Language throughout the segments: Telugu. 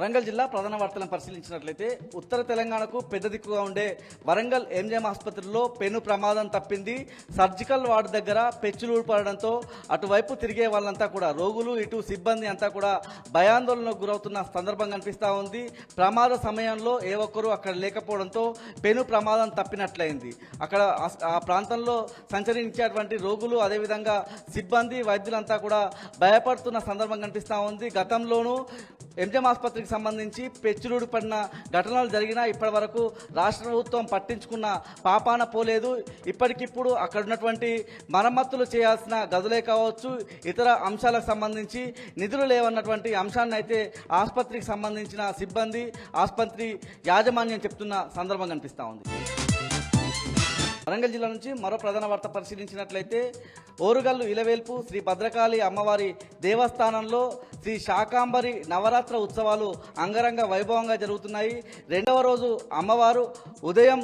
వరంగల్ జిల్లా ప్రధాన వార్తలను పరిశీలించినట్లయితే ఉత్తర తెలంగాణకు పెద్ద దిక్కుగా ఉండే వరంగల్ ఎంజిఎం ఆసుపత్రిలో పెను ప్రమాదం తప్పింది. సర్జికల్ వార్డు దగ్గర పెచ్చులు పడడంతో అటువైపు తిరిగే వాళ్ళంతా కూడా రోగులు ఇటు సిబ్బంది అంతా కూడా భయాందోళనకు గురవుతున్న సందర్భం కనిపిస్తూ ఉంది. ప్రమాద సమయంలో ఏ ఒక్కరూ అక్కడ లేకపోవడంతో పెను ప్రమాదం తప్పినట్లయింది. అక్కడ ఆ ప్రాంతంలో సంచరించేటువంటి రోగులు అదేవిధంగా సిబ్బంది వైద్యులంతా కూడా భయపడుతున్న సందర్భం కనిపిస్తూ ఉంది. గతంలోనూ ఎంజిఎం ఆసుపత్రికి సంబంధించి పెచ్చులుడు పడిన ఘటనలు జరిగినా ఇప్పటి వరకు రాష్ట్ర ప్రభుత్వం పట్టించుకున్న పాపాన పోలేదు. ఇప్పటికిప్పుడు అక్కడ ఉన్నటువంటి మరమ్మతులు చేయాల్సిన గదులే కావచ్చు, ఇతర అంశాలకు సంబంధించి నిధులు లేవన్నటువంటి అంశాన్ని అయితే ఆసుపత్రికి సంబంధించిన సిబ్బంది, ఆసుపత్రి యాజమాన్యం చెప్తున్న సందర్భం కనిపిస్తూ ఉంది. వరంగల్ జిల్లా నుంచి మరో ప్రధాన వార్త పరిశీలించినట్లయితే ఓరుగల్లు ఇలవేల్పు శ్రీ భద్రకాళి అమ్మవారి దేవస్థానంలో శ్రీ శాకాంబరి నవరాత్ర ఉత్సవాలు అంగరంగ వైభవంగా జరుగుతున్నాయి. రెండవ రోజు అమ్మవారు ఉదయం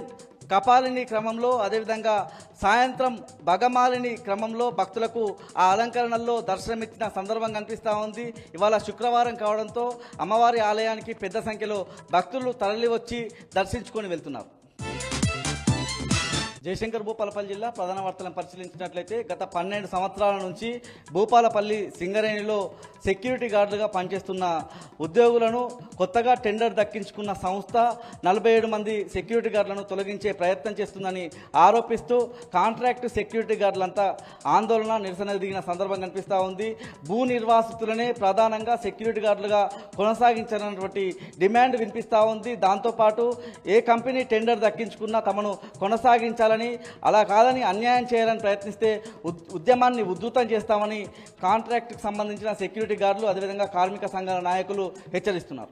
కపాలిని క్రమంలో అదేవిధంగా సాయంత్రం భగమాలిని క్రమంలో భక్తులకు ఆ అలంకరణల్లో దర్శనమిచ్చిన సందర్భం కనిపిస్తూ ఉంది. ఇవాళ శుక్రవారం కావడంతో అమ్మవారి ఆలయానికి పెద్ద సంఖ్యలో భక్తులు తరలివచ్చి దర్శించుకొని వెళ్తున్నారు. జయశంకర్ భూపాలపల్లి జిల్లా ప్రధాన వార్తలను పరిశీలించినట్లయితే గత 12 సంవత్సరాల నుంచి భూపాలపల్లి సింగరేణిలో సెక్యూరిటీ గార్డులుగా పనిచేస్తున్న ఉద్యోగులను కొత్తగా టెండర్ దక్కించుకున్న సంస్థ 47 మంది సెక్యూరిటీ గార్డులను తొలగించే ప్రయత్నం చేస్తుందని ఆరోపిస్తూ కాంట్రాక్ట్ సెక్యూరిటీ గార్డులంతా ఆందోళన నిరసన దిగిన సందర్భం కనిపిస్తూ ఉంది. భూ నిర్వాసితులనే ప్రధానంగా సెక్యూరిటీ గార్డులుగా కొనసాగించాలన్నటువంటి డిమాండ్ వినిపిస్తూ ఉంది. దాంతోపాటు ఏ కంపెనీ టెండర్ దక్కించుకున్నా తమను కొనసాగించాలని, అలా కాదని అన్యాయం చేయాలని ప్రయత్నిస్తే ఉద్యమాన్ని ఉధృతం చేస్తామని కాంట్రాక్ట్కి సంబంధించిన సెక్యూరిటీ గార్డులు అదేవిధంగా కార్మిక సంఘాల నాయకులు హెచ్చరిస్తున్నారు.